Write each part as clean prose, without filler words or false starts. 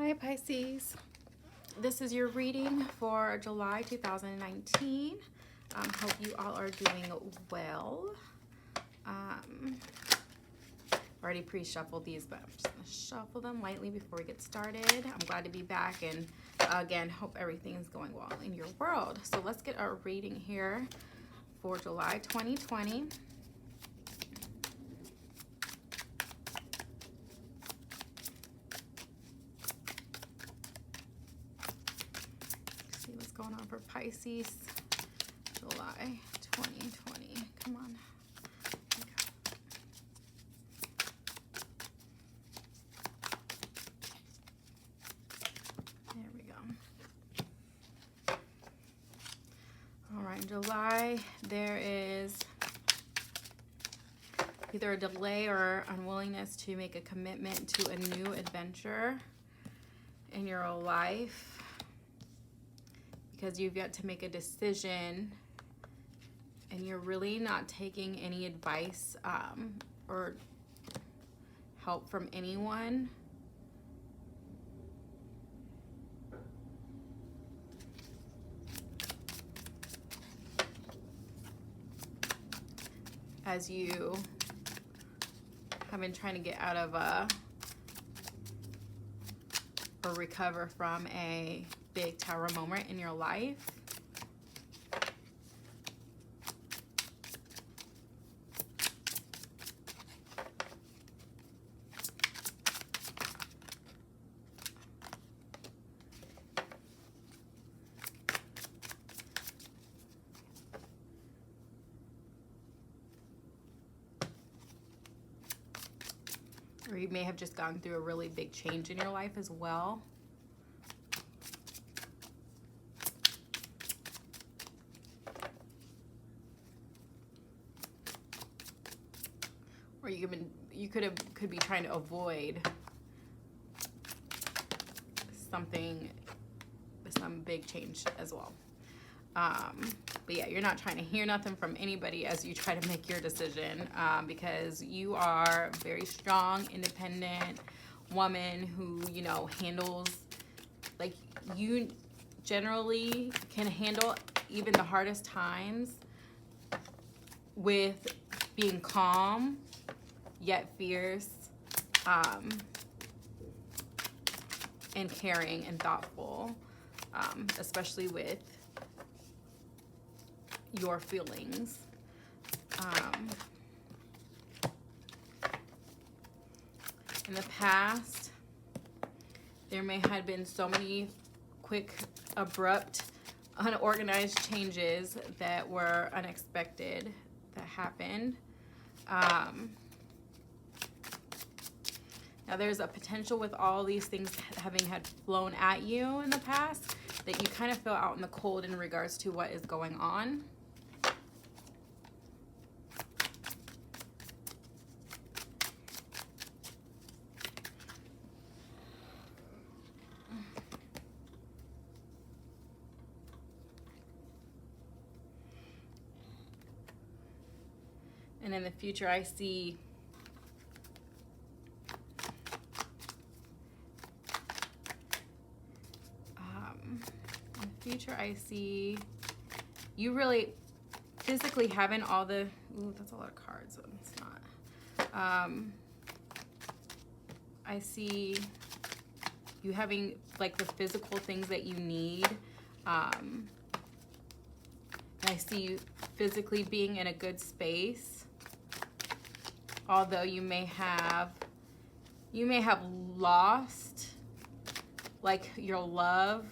Hi Pisces, this is your reading for July 2019. Hope you all are doing well. Already pre-shuffled these, but I'm just going to shuffle them lightly before we get started. I'm glad to be back, and again, hope everything is going well in your world. So let's get our reading here for July 2020. See what's going on for Pisces, July 2020. Come on. There we go. All right, in July, there is either a delay or unwillingness to make a commitment to a new adventure in your life because you've got to make a decision and you're really not taking any advice or help from anyone. As you have been trying to get out of or recover from a big tower moment in your life. Or you may have just gone through a really big change in your life as well. Or you could be trying to avoid some big change as well. But yeah, you're not trying to hear nothing from anybody as you try to make your decision, because you are a very strong, independent woman who, you know, handles, like, you generally can handle even the hardest times with being calm yet fierce, and caring and thoughtful, especially with your feelings. In the past, there may have been so many quick, abrupt, unorganized changes that were unexpected that happened. Now there's a potential with all these things having had flown at you in the past that you kind of feel out in the cold in regards to what is going on. And in the future, I see you really physically having all the, ooh, that's a lot of cards, so it's not. I see you having like the physical things that you need. I see you physically being in a good space, although you may have lost like your love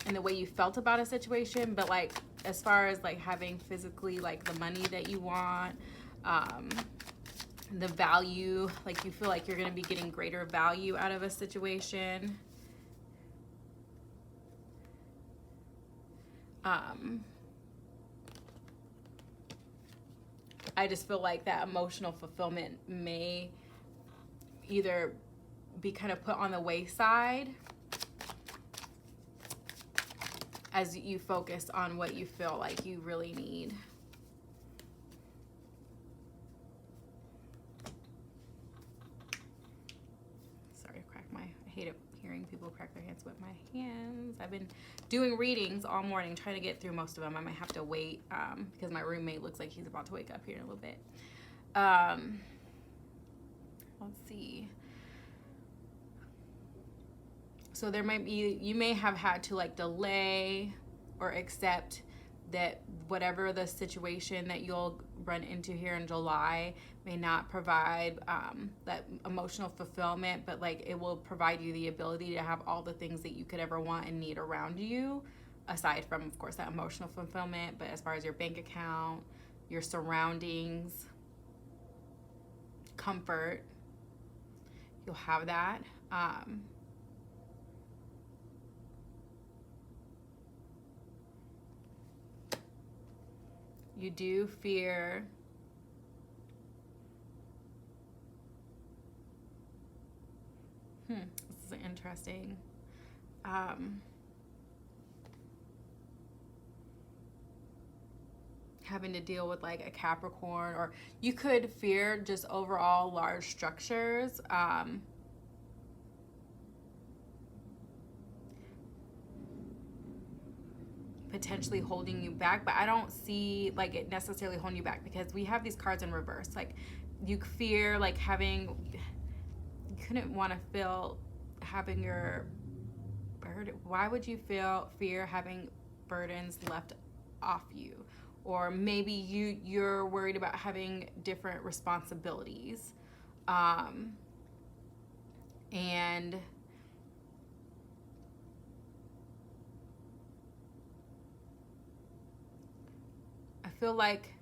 and the way you felt about a situation, but like as far as like having physically like the money that you want, the value, like you feel like you're going to be getting greater value out of a situation. I just feel like that emotional fulfillment may either be kind of put on the wayside as you focus on what you feel like you really need. I hate it hearing people crack their hands with my hands. I've been doing readings all morning, trying to get through most of them. I might have to wait because my roommate looks like he's about to wake up here in a little bit. Let's see. So there might be, you may have had to like delay or accept that whatever the situation that you'll run into here in July may not provide that emotional fulfillment, but like it will provide you the ability to have all the things that you could ever want and need around you, aside from, of course, that emotional fulfillment. But as far as your bank account, your surroundings, comfort, you'll have that. You do fear this is interesting. Having to deal with like a Capricorn, or you could fear just overall large structures. Potentially holding you back, but I don't see like it necessarily holding you back, because we have these cards in reverse. Like you fear like having, you couldn't want to feel having your burden. Why would you fear having burdens left off you? Or maybe you're worried about having different responsibilities, and I feel like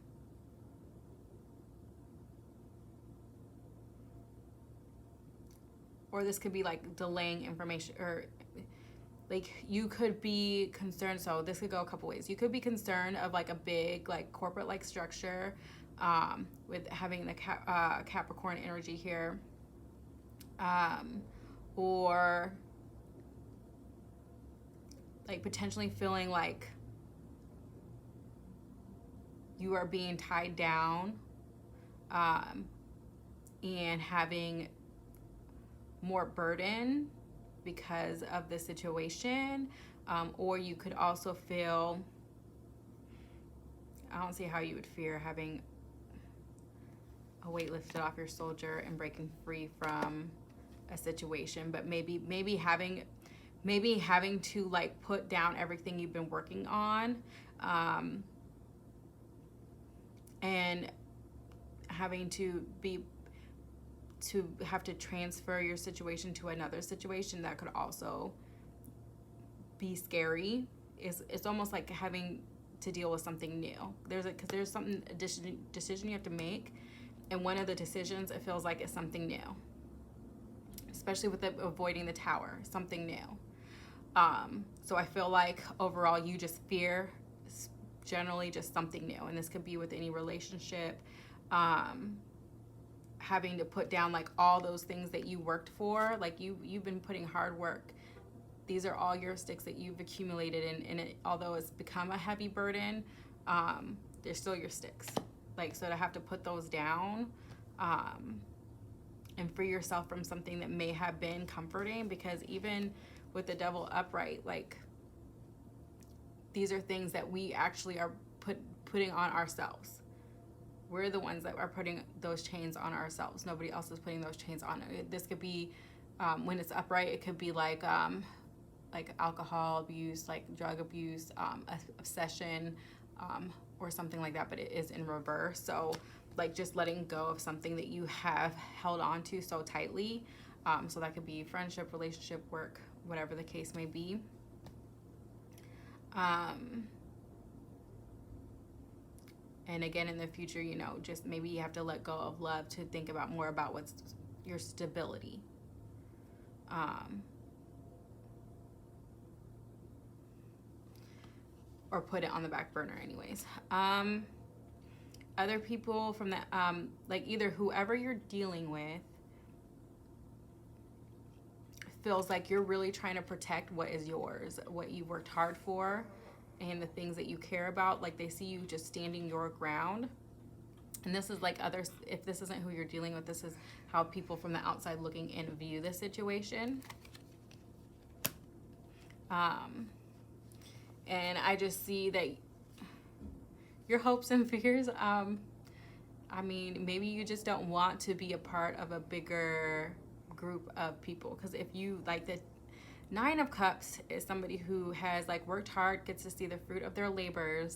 or this could be like delaying information, or like you could be concerned. So this could go a couple ways. You could be concerned of like a big like corporate like structure with having the Capricorn energy here, or like potentially feeling like you are being tied down, and having more burden because of the situation, or you could also feel, I don't see how you would fear having a weight lifted off your shoulder and breaking free from a situation, but maybe having to like put down everything you've been working on, and having to have to transfer your situation to another situation that could also be scary. It's almost like having to deal with something new. Because there's something decision you have to make, and one of the decisions, it feels like, is something new, especially with avoiding the tower, something new. So I feel like overall you just fear generally just something new, and this could be with any relationship, having to put down like all those things that you worked for, like you've been putting hard work. These are all your sticks that you've accumulated, and although it's become a heavy burden, they're still your sticks. Like, so to have to put those down, and free yourself from something that may have been comforting, because even with the Devil upright, like these are things that we actually are putting on ourselves. We're the ones that are putting those chains on ourselves. Nobody else is putting those chains on. This could be, when it's upright, it could be like alcohol abuse, like drug abuse, obsession, or something like that, but it is in reverse. So like just letting go of something that you have held on to so tightly. So that could be friendship, relationship, work, whatever the case may be. And again, in the future, you know, just maybe you have to let go of love to think about more about what's your stability. Or put it on the back burner anyways. Other people from that, like either whoever you're dealing with feels like you're really trying to protect what is yours, what you worked hard for, and the things that you care about. Like they see you just standing your ground, And this is like others, if this isn't who you're dealing with, this is how people from the outside looking in view the situation. And I just see that your hopes and fears, I mean, maybe you just don't want to be a part of a bigger group of people. Because if you, like, the Nine of Cups is somebody who has, like, worked hard, gets to see the fruit of their labor,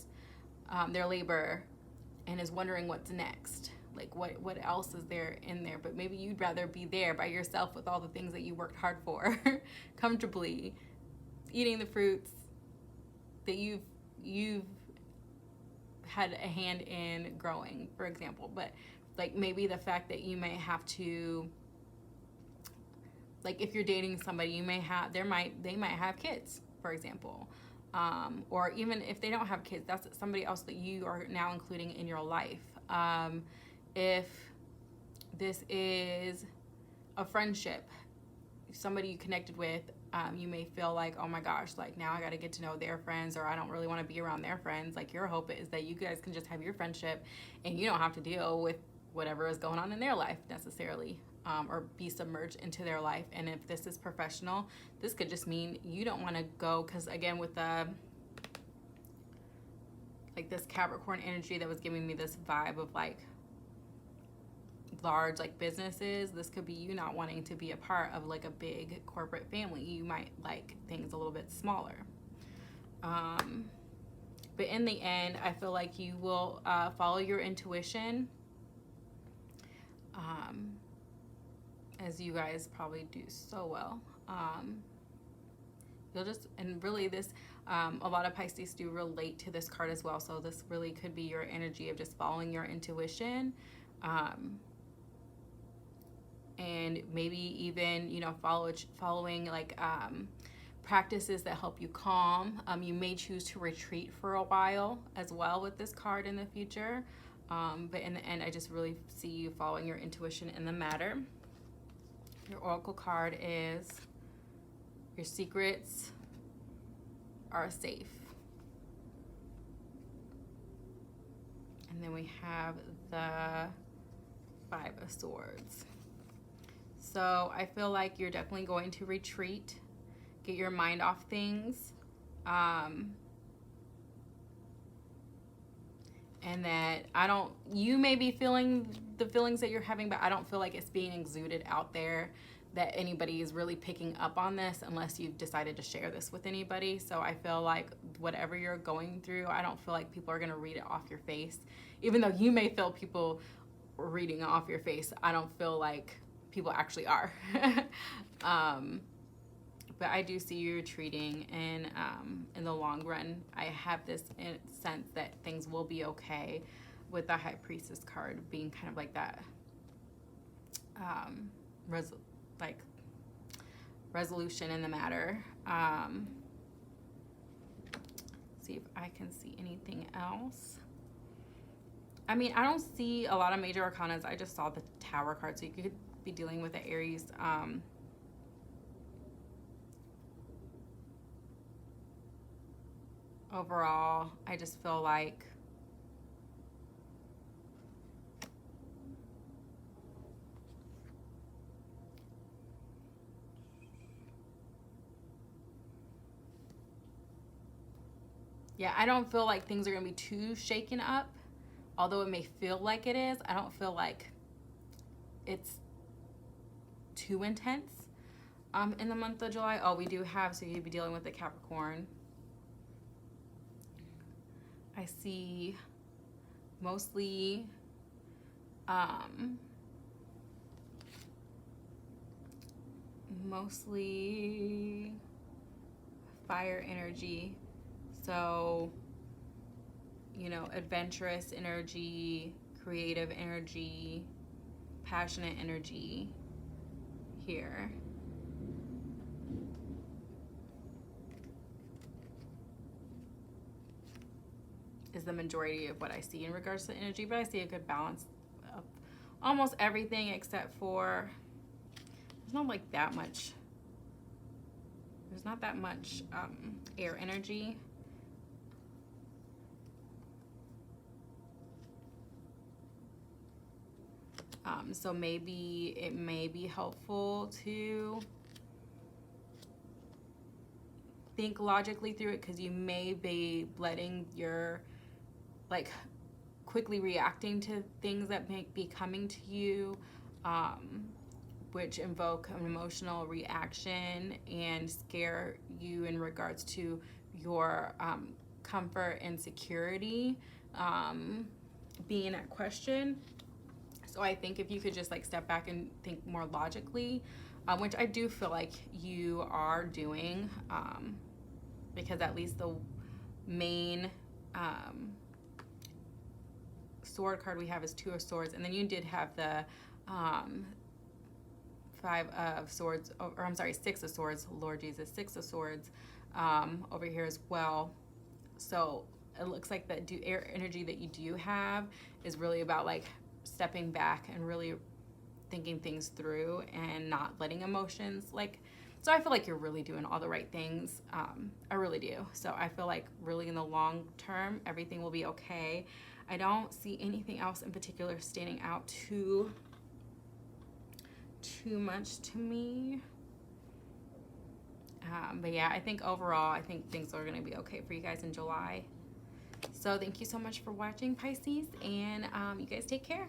and is wondering what's next. Like, what else is there in there? But maybe you'd rather be there by yourself with all the things that you worked hard for, comfortably, eating the fruits that you've had a hand in growing, for example. But like, maybe the fact that you may have to, like, if you're dating somebody, they might have kids, for example, or even if they don't have kids, that's somebody else that you are now including in your life. If this is a friendship, somebody you connected with, you may feel like, oh my gosh, like, now I got to get to know their friends, or I don't really want to be around their friends. Like, your hope is that you guys can just have your friendship and you don't have to deal with whatever is going on in their life necessarily, or be submerged into their life. And if this is professional, this could just mean you don't want to go, because again, with the, like, this Capricorn energy that was giving me this vibe of like large, like, businesses, this could be you not wanting to be a part of like a big corporate family. You might like things a little bit smaller. But in the end, I feel like you will follow your intuition, as you guys probably do so well. You'll just, and really this, a lot of Pisces do relate to this card as well. So this really could be your energy of just following your intuition. And maybe even, you know, following like practices that help you calm. You may choose to retreat for a while as well with this card in the future. But in the end, I just really see you following your intuition in the matter. Your oracle card is your secrets are safe. And then we have the Five of Swords. So I feel like you're definitely going to retreat, get your mind off things, and that you may be feeling the feelings that you're having, but I don't feel like it's being exuded out there, that anybody is really picking up on this unless you've decided to share this with anybody. So I feel like whatever you're going through, I don't feel like people are going to read it off your face. Even though you may feel people reading it off your face, I don't feel like people actually are. But I do see you retreating, and in the long run, I have this sense that things will be okay, with the High Priestess card being kind of like that resolution in the matter. See if I can see anything else. I mean, I don't see a lot of major arcanas. I just saw the Tower card, so you could be dealing with the Aries. Overall, I just feel like I don't feel like things are going to be too shaken up. Although it may feel like it is, I don't feel like it's too intense in the month of July. Oh, we do have, so you'd be dealing with the Capricorn. I see mostly fire energy. So, you know, adventurous energy, creative energy, passionate energy here. Is the majority of what I see in regards to energy, but I see a good balance of almost everything except for there's not like that much. There's not that much air energy. So maybe it may be helpful to think logically through it, because you may be letting your, like, quickly reacting to things that may be coming to you, which invoke an emotional reaction and scare you in regards to your comfort and security being at question. So I think if you could just like step back and think more logically, which I do feel like you are doing, because at least the main sword card we have is Two of Swords, and then you did have the Five of Swords, or I'm sorry, Six of Swords, Lord Jesus, Six of Swords over here as well. So it looks like the air energy that you do have is really about like stepping back and really thinking things through and not letting emotions like, so I feel like you're really doing all the right things. I really do. So I feel like really in the long term, everything will be okay. I don't see anything else in particular standing out too much to me. But yeah, I think overall, I think things are going to be okay for you guys in July. So thank you so much for watching, Pisces, and you guys take care.